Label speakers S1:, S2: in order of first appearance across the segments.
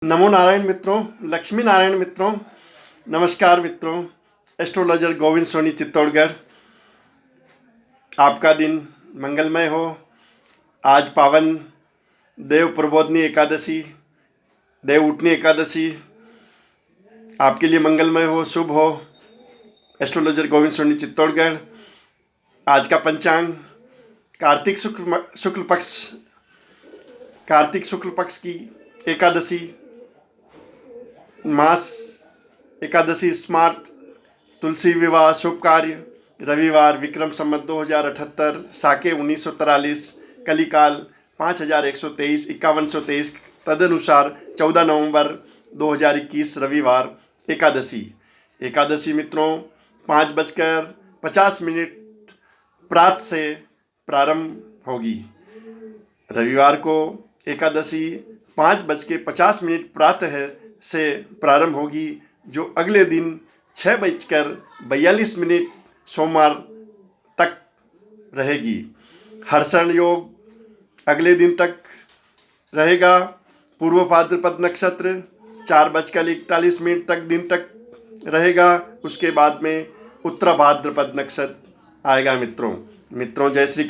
S1: नमो नारायण मित्रों, लक्ष्मी नारायण मित्रों, नमस्कार मित्रों। एस्ट्रोलॉजर गोविंद सोनी चित्तौड़गढ़। आपका दिन मंगलमय हो। आज पावन देव प्रबोधनी एकादशी, देव उठनी एकादशी आपके लिए मंगलमय हो, शुभ हो। एस्ट्रोलॉजर गोविंद सोनी चित्तौड़गढ़। आज का पंचांग कार्तिक शुक्ल पक्ष की एकादशी, मास एकादशी, स्मार्त, तुलसी विवाह, शुभ कार्य, रविवार, विक्रम संवत 2078, साके 1943, कलिकाल 5123, 5123, तदनुसार 14 नवंबर 2021 रविवार एकादशी मित्रों 5:50 प्रातः से प्रारंभ होगी। रविवार को एकादशी 5:50 प्रातः से प्रारंभ होगी, जो अगले दिन 6:42 सोमवार तक रहेगी। हर्षण योग अगले दिन तक रहेगा। पूर्व भाद्रपद नक्षत्र 4:41 तक दिन तक रहेगा। उसके बाद में उत्तर भाद्रपद नक्षत्र आएगा। मित्रों जय श्री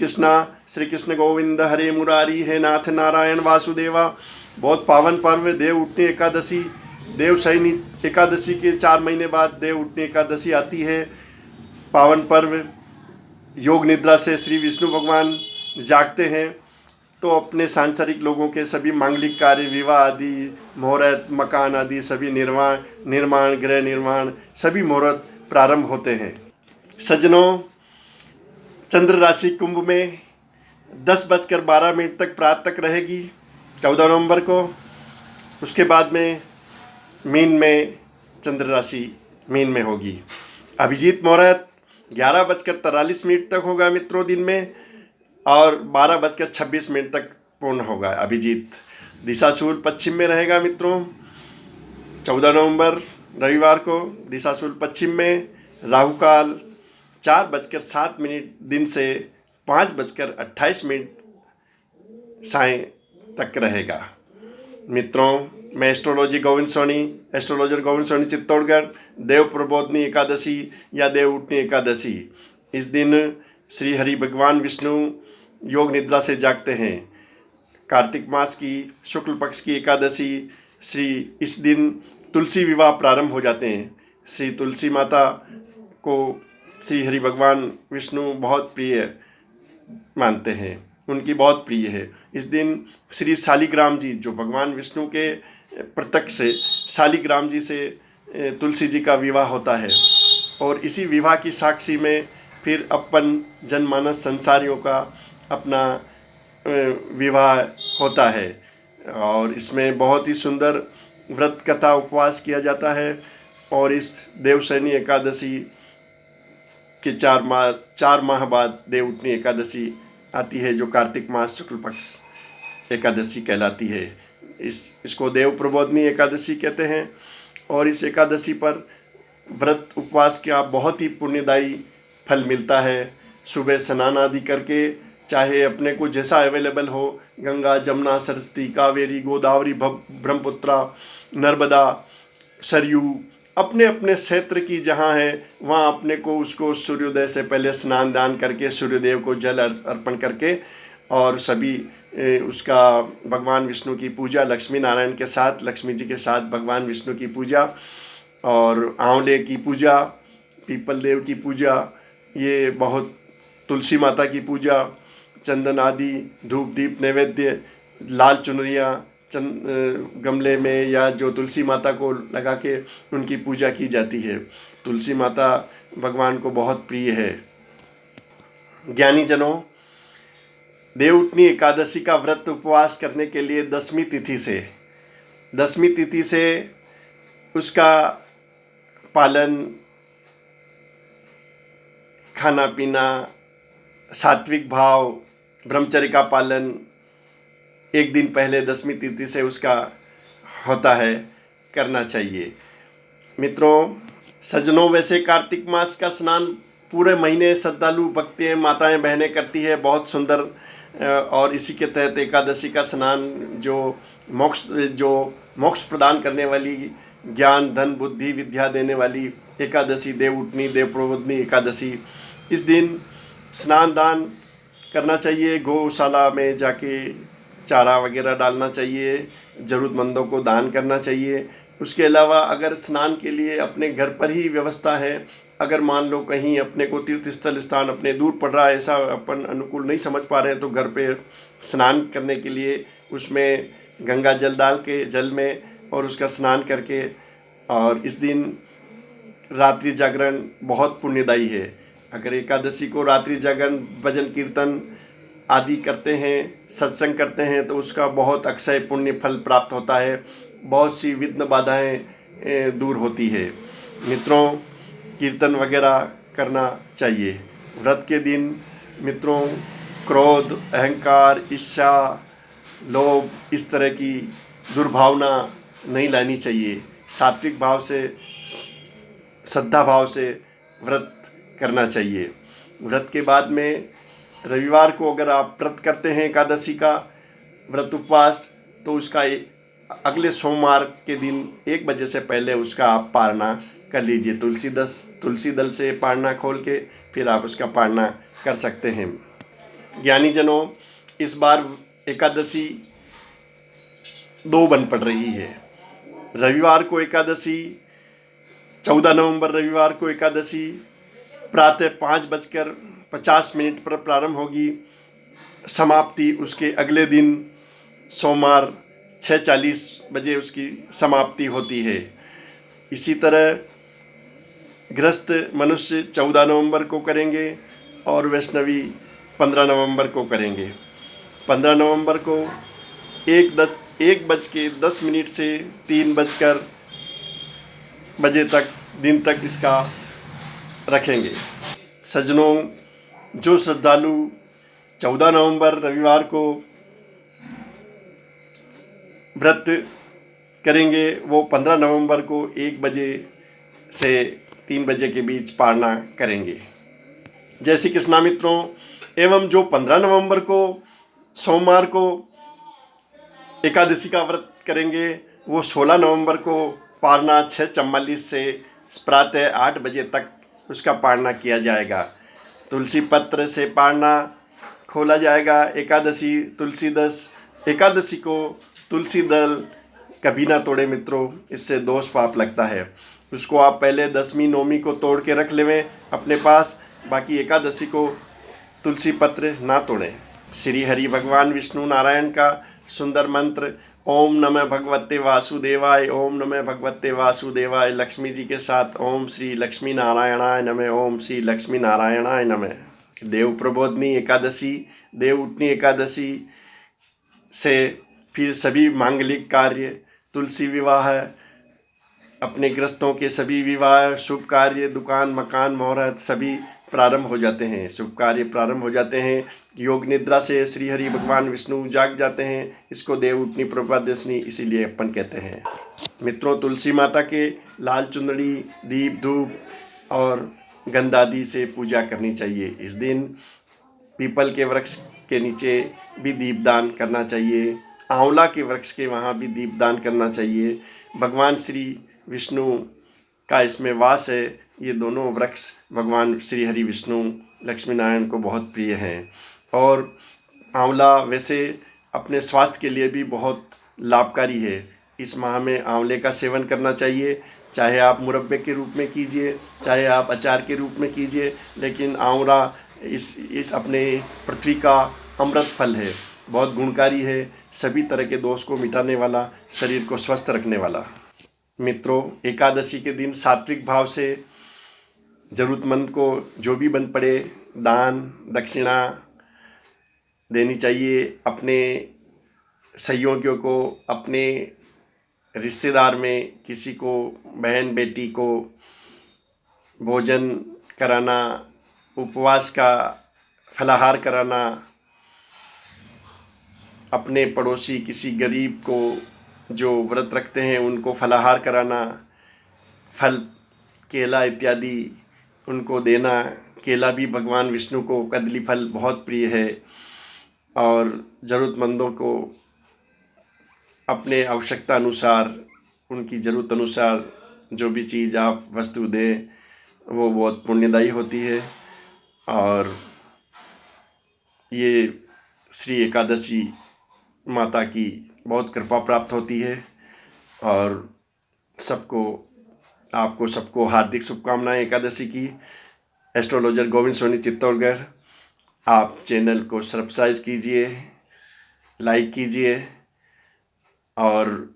S1: कृष्ण गोविंद हरे मुरारी, हे नाथ नारायण वासुदेवा। बहुत पावन पर्व देव उठनी एकादशी, देव शयनी एकादशी के 4 महीने बाद देव उठनी एकादशी आती है। पावन पर्व, योग निद्रा से श्री विष्णु भगवान जागते हैं तो अपने सांसारिक लोगों के सभी मांगलिक कार्य, विवाह आदि, मुहूर्त, मकान आदि सभी निर्माण, गृह निर्माण, सभी मुहूर्त प्रारंभ होते हैं। सज्जनों, चंद्र राशि कुंभ में 10:12 तक प्रातः तक रहेगी 14 नवंबर को। उसके बाद में मीन में, चंद्र राशि मीन में होगी। अभिजीत मुहूर्त 11:43 तक होगा मित्रों दिन में, और 12:26 तक पूर्ण होगा अभिजीत। दिशाशूल पश्चिम में रहेगा मित्रों 14 नवंबर रविवार को। दिशाशूल पश्चिम में राहु काल 4:07 दिन से 5:28 साय तक रहेगा। मित्रों, मैं एस्ट्रोलॉजर गोविंद सोनी चित्तौड़गढ़। देव प्रबोधनी एकादशी या देव उठनी एकादशी, इस दिन श्री हरि भगवान विष्णु योग निद्रा से जागते हैं। कार्तिक मास की शुक्ल पक्ष की एकादशी, इस दिन तुलसी विवाह प्रारंभ हो जाते हैं। श्री तुलसी माता को श्री हरि भगवान विष्णु बहुत प्रिय मानते हैं, उनकी बहुत प्रिय है। इस दिन श्री शालिग्राम जी, जो भगवान विष्णु के प्रत्यक्ष शालिग्राम जी से तुलसी जी का विवाह होता है, और इसी विवाह की साक्षी में फिर अपन जनमानस संसारियों का अपना विवाह होता है। और इसमें बहुत ही सुंदर व्रत कथा उपवास किया जाता है। और इस देवशयनी एकादशी के 4 माह बाद देव उठनी एकादशी आती है, जो कार्तिक मास शुक्ल पक्ष एकादशी कहलाती है। इसको देव प्रबोधनी एकादशी कहते हैं। और इस एकादशी पर व्रत उपवास का बहुत ही पुण्यदायी फल मिलता है। सुबह स्नान आदि करके, चाहे अपने को जैसा अवेलेबल हो, गंगा, जमुना, सरस्वती, कावेरी, गोदावरी, ब्रह्मपुत्रा, नर्मदा, सरयू, अपने अपने क्षेत्र की जहाँ है वहाँ अपने को उसको सूर्योदय से पहले स्नान दान करके, सूर्यदेव को जल अर्पण करके, और सभी उसका भगवान विष्णु की पूजा, लक्ष्मी नारायण के साथ, लक्ष्मी जी के साथ भगवान विष्णु की पूजा, और आंवले की पूजा, पीपल देव की पूजा, ये बहुत, तुलसी माता की पूजा, चंदन आदि, धूप दीप नैवेद्य, लाल चुनरिया गमले में या जो तुलसी माता को लगा के उनकी पूजा की जाती है। तुलसी माता भगवान को बहुत प्रिय है। ज्ञानी जनों, देव उठनी एकादशी का व्रत उपवास करने के लिए 10वीं तिथि से उसका पालन, खाना पीना, सात्विक भाव, ब्रह्मचर्य का पालन एक दिन पहले 10वीं तिथि से उसका होता है, करना चाहिए। मित्रों, सज्जनों, वैसे कार्तिक मास का स्नान पूरे महीने श्रद्धालु भक्तें, माताएं, बहनें करती है, बहुत सुंदर। और इसी के तहत एकादशी का स्नान जो मोक्ष प्रदान करने वाली, ज्ञान धन बुद्धि विद्या देने वाली एकादशी, देव उठनी देव प्रबोधनी एकादशी। इस दिन स्नान दान करना चाहिए, गौशाला में जाके चारा वगैरह डालना चाहिए, ज़रूरतमंदों को दान करना चाहिए। उसके अलावा अगर स्नान के लिए अपने घर पर ही व्यवस्था है, अगर मान लो कहीं अपने को तीर्थ स्थल स्थान अपने दूर पड़ रहा है, ऐसा अपन अनुकूल नहीं समझ पा रहे हैं, तो घर पे स्नान करने के लिए उसमें गंगा जल डाल के जल में और उसका स्नान करके, और इस दिन रात्रि जागरण बहुत पुण्यदायी है। अगर एकादशी को रात्रि जागरण भजन कीर्तन आदि करते हैं, सत्संग करते हैं, तो उसका बहुत अक्षय पुण्य फल प्राप्त होता है, बहुत सी विघ्न बाधाएं दूर होती है। मित्रों, कीर्तन वगैरह करना चाहिए। व्रत के दिन मित्रों क्रोध, अहंकार, ईर्ष्या, लोभ, इस तरह की दुर्भावना नहीं लानी चाहिए। सात्विक भाव से, श्रद्धा भाव से व्रत करना चाहिए। व्रत के बाद में रविवार को अगर आप व्रत करते हैं एकादशी का व्रत उपवास, तो उसका अगले सोमवार के दिन 1 बजे से पहले उसका आप पारना कर लीजिए। तुलसी दल से पारना खोल के फिर आप उसका पारना कर सकते हैं। ज्ञानी जनों, इस बार एकादशी 2 बन पड़ रही है। रविवार को एकादशी, 14 नवंबर रविवार को एकादशी प्रातः 5:50 पर प्रारंभ होगी। समाप्ति उसके अगले दिन सोमवार 6:40 बजे उसकी समाप्ति होती है। इसी तरह गृहस्थ मनुष्य 14 नवंबर को करेंगे और वैष्णवी 15 नवंबर को करेंगे। 15 नवंबर को 1:10 से 3 बजे तक दिन तक इसका रखेंगे। सज्जनों, जो श्रद्धालु 14 नवंबर रविवार को व्रत करेंगे, वो 15 नवंबर को 1 बजे से 3 बजे के बीच पारना करेंगे। जय श्री कृष्णा मित्रों। एवं जो 15 नवंबर को सोमवार को एकादशी का व्रत करेंगे, वो 16 नवंबर को पारना 6:44 से प्रातः 8 बजे तक उसका पारना किया जाएगा। तुलसी पत्र से पारना खोला जाएगा। एकादशी को तुलसी दल कभी ना तोड़े मित्रों, इससे दोष पाप लगता है। उसको आप पहले 10वीं 9वीं को तोड़ के रख लेवें अपने पास, बाकी एकादशी को तुलसी पत्र ना तोड़ें। श्री हरि भगवान विष्णु नारायण का सुंदर मंत्र ओम नमः भगवते वासुदेवाय, ओम नमः भगवते वासुदेवाय, लक्ष्मी जी के साथ ओम श्री लक्ष्मी नारायणाय नमः, ओम श्री लक्ष्मी नारायणाय नमः। देव प्रबोधनी एकादशी, देव उठनी एकादशी से फिर सभी मांगलिक कार्य, तुलसी विवाह, अपने गृहस्थों के सभी विवाह, शुभ कार्य, दुकान मकान मुहूर्त सभी प्रारंभ हो जाते हैं, शुभ कार्य प्रारंभ हो जाते हैं। योग निद्रा से श्री हरि भगवान विष्णु जाग जाते हैं। इसको देव उठनी प्रपादशनी इसीलिए अपन कहते हैं। मित्रों, तुलसी माता के लाल चुंदड़ी, दीप धूप और गंध आदि से पूजा करनी चाहिए। इस दिन पीपल के वृक्ष के नीचे भी दीपदान करना चाहिए। आंवला के वृक्ष के वहाँ भी दीपदान करना चाहिए। भगवान श्री विष्णु का इसमें वास है। ये दोनों वृक्ष भगवान श्री हरि विष्णु लक्ष्मी नारायण को बहुत प्रिय हैं। और आंवला वैसे अपने स्वास्थ्य के लिए भी बहुत लाभकारी है। इस माह में आंवले का सेवन करना चाहिए, चाहे आप मुरब्बे के रूप में कीजिए, चाहे आप अचार के रूप में कीजिए, लेकिन आंवला इस अपने पृथ्वी का अमृत फल है, बहुत गुणकारी है, सभी तरह के दोष को मिटाने वाला, शरीर को स्वस्थ रखने वाला। मित्रों, एकादशी के दिन सात्विक भाव से ज़रूरतमंद को जो भी बन पड़े दान दक्षिणा देनी चाहिए। अपने सहयोगियों को, अपने रिश्तेदार में किसी को, बहन बेटी को भोजन कराना, उपवास का फलाहार कराना, अपने पड़ोसी किसी गरीब को जो व्रत रखते हैं उनको फलाहार कराना, फल केला इत्यादि उनको देना। केला भी भगवान विष्णु को कदली फल बहुत प्रिय है। और ज़रूरतमंदों को अपने आवश्यकता अनुसार, उनकी ज़रूरत अनुसार जो भी चीज़ आप वस्तु दें वो बहुत पुण्यदायी होती है। और ये श्री एकादशी माता की बहुत कृपा प्राप्त होती है। और आपको सबको हार्दिक शुभकामनाएं एकादशी की। एस्ट्रोलॉजर गोविंद सोनी चित्तौड़गढ़, आप चैनल को सब्सक्राइब कीजिए, लाइक कीजिए और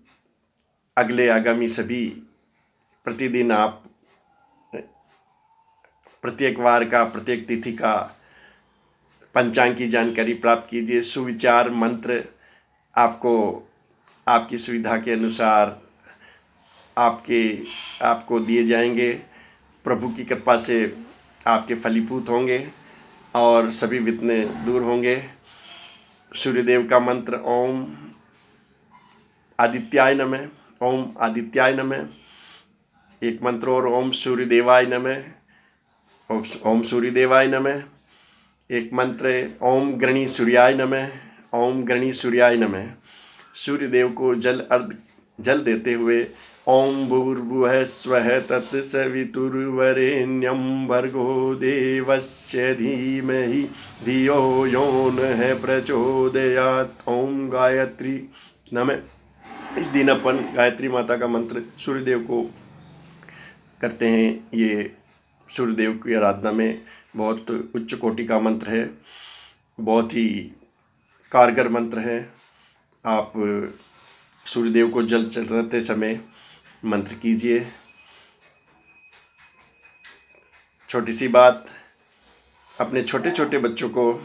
S1: आगामी सभी प्रतिदिन आप प्रत्येक वार का, प्रत्येक तिथि का पंचांग की जानकारी प्राप्त कीजिए। सुविचार मंत्र आपको आपकी सुविधा के अनुसार आपको दिए जाएंगे। प्रभु की कृपा से आपके फलीभूत होंगे और सभी विघ्न दूर होंगे। सूर्यदेव का मंत्र ओम आदित्याय नमः, ओम आदित्याय नमः। एक मंत्र और ओम सूर्यदेवाय नमः, ओम सूर्यदेवाय नमः। एक मंत्र ओम गृणी सूर्याय नमः, ओम गृणी सूर्याय नमः। सूर्यदेव को जल देते हुए ओम भूर्भुवः स्वः तत्सवितुर्वरेण्यं भर्गो देवस्य धीमहि धियो यो नः प्रचोदयात्। ओम गायत्री नमः। इस दिन अपन गायत्री माता का मंत्र सूर्यदेव को करते हैं। ये सूर्यदेव की आराधना में बहुत उच्च कोटि का मंत्र है, बहुत ही कारगर मंत्र है। आप सूर्यदेव को जल चढ़ाते समय मंत्र कीजिए। छोटी सी बात, अपने छोटे छोटे बच्चों को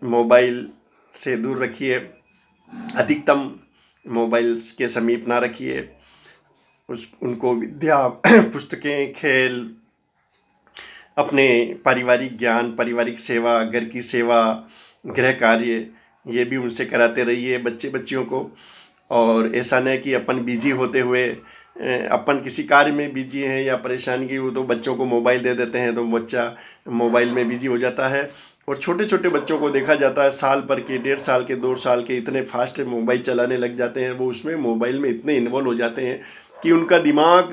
S1: मोबाइल से दूर रखिए, अधिकतम मोबाइल के समीप ना रखिए। उनको विद्या, पुस्तकें, खेल, अपने पारिवारिक ज्ञान, पारिवारिक सेवा, घर की सेवा, गृह कार्य, ये भी उनसे कराते रहिए बच्चियों को। और ऐसा नहीं कि अपन बिजी होते हुए अपन किसी कार्य में बिजी हैं या परेशानी की, वो तो बच्चों को मोबाइल दे देते हैं तो बच्चा मोबाइल में बिजी हो जाता है। और छोटे छोटे बच्चों को देखा जाता है साल भर के, 1.5 साल के, 2 साल के, इतने फास्ट मोबाइल चलाने लग जाते हैं। वो उसमें मोबाइल में इतने इन्वॉल्व हो जाते हैं कि उनका दिमाग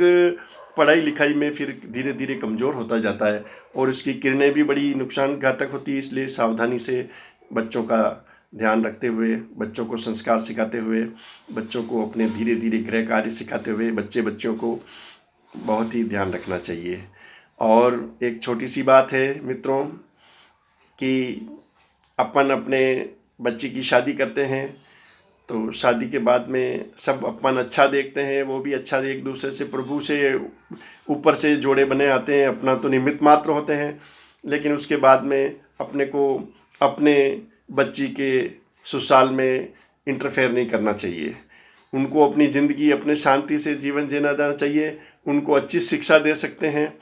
S1: पढ़ाई लिखाई में फिर धीरे धीरे कमज़ोर होता जाता है और उसकी किरणें भी बड़ी नुकसान घातक होती है। इसलिए सावधानी से बच्चों का ध्यान रखते हुए, बच्चों को संस्कार सिखाते हुए, बच्चों को अपने धीरे धीरे गृह कार्य सिखाते हुए बच्चियों को बहुत ही ध्यान रखना चाहिए। और एक छोटी सी बात है मित्रों कि अपन अपने बच्ची की शादी करते हैं तो शादी के बाद में सब अपन अच्छा देखते हैं, वो भी अच्छा, एक दूसरे से प्रभु से ऊपर से जोड़े बने आते हैं, अपना तो निमित्त मात्र होते हैं। लेकिन उसके बाद में अपने को अपने बच्ची के ससुराल में इंटरफेयर नहीं करना चाहिए। उनको अपनी ज़िंदगी अपने शांति से जीवन जीना देना चाहिए। उनको अच्छी शिक्षा दे सकते हैं,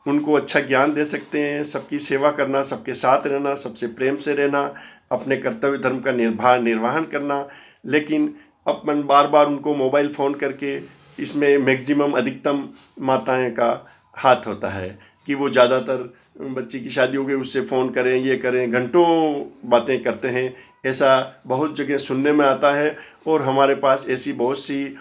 S1: उनको अच्छा ज्ञान दे सकते हैं, सबकी सेवा करना, सबके साथ रहना, सबसे प्रेम से रहना, अपने कर्तव्य धर्म का निर्वहन करना। लेकिन अपन बार बार उनको मोबाइल फ़ोन करके, इसमें मैक्सिमम अधिकतम माताएं का हाथ होता है कि वो ज़्यादातर बच्ची की शादी हो गई उससे फ़ोन करें, ये करें, घंटों बातें करते हैं। ऐसा बहुत जगह सुनने में आता है और हमारे पास ऐसी बहुत सी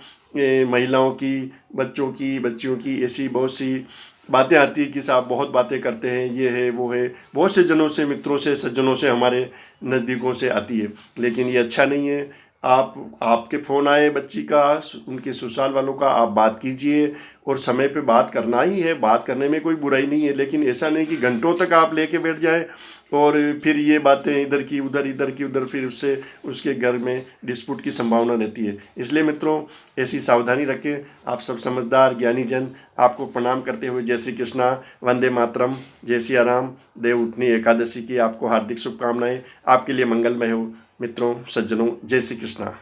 S1: महिलाओं की, बच्चियों की ऐसी बहुत सी बातें आती है कि साहब बहुत बातें करते हैं, ये है वो है, बहुत से जनों से, मित्रों से, सज्जनों से, हमारे नज़दीकों से आती है। लेकिन ये अच्छा नहीं है। आपके फ़ोन आए बच्ची का, उनके ससुराल वालों का, आप बात कीजिए और समय पे बात करना ही है, बात करने में कोई बुराई नहीं है। लेकिन ऐसा नहीं कि घंटों तक आप लेके बैठ जाए और फिर ये बातें इधर की उधर, फिर उससे उसके घर में डिस्प्यूट की संभावना रहती है। इसलिए मित्रों ऐसी सावधानी रखें। आप सब समझदार ज्ञानी जन, आपको प्रणाम करते हुए जय श्री कृष्णा, वंदे मातरम, जय सिया राम। देव उठनी एकादशी की आपको हार्दिक शुभकामनाएं। आपके लिए मंगलमय हो मित्रों, सज्जनों, जय श्री कृष्णा।